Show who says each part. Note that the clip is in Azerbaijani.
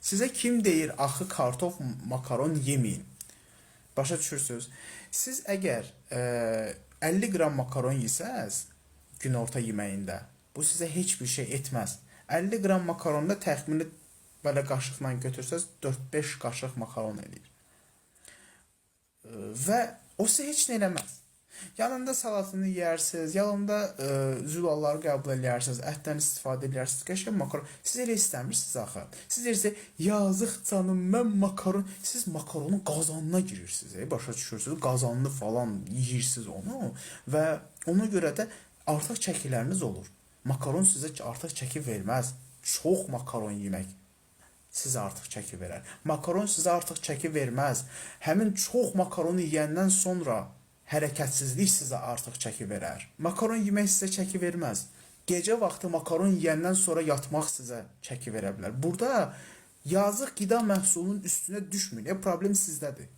Speaker 1: Sizə kim deyir axı kartof, makaron yeməyin? Başa düşürsünüz? Siz əgər 50 qram makaron yesəz günorta yeməyində, bu sizə heç bir şey etməz. 50 qram makaronda təxmini belə qaşıqla götürsəz 4-5 qaşıq makaron eləyir. Və o sizə heç nə eləməz. Yanında salatını yersiniz, yanında zülalları qəbul edərsiniz, ətdən istifadə edərsiniz, qəşəng makaron. Siz elə istəmirsiniz axı. Siz deyirsiniz, yazıq canım, mən makaron. Siz makaronun qazanına girirsiniz, başa düşürsünüz, qazanını falan yeyirsiniz onu və ona görə də artıq çəkiləriniz olur. Makaron sizə artıq çəki verməz. Çox makaron yemək sizə artıq çəki verər. Makaron sizə artıq çəki verməz. Həmin çox makaron yeyəndən sonra hərəkətsizlik sizə artıq çəki verər. Makaron yemək sizə çəki verməz. Gecə vaxtı makaron yeyəndən sonra yatmaq sizə çəki verə bilər. Burada yazıq qida məhsulunun üstünə düşməyin. Problem sizdədir.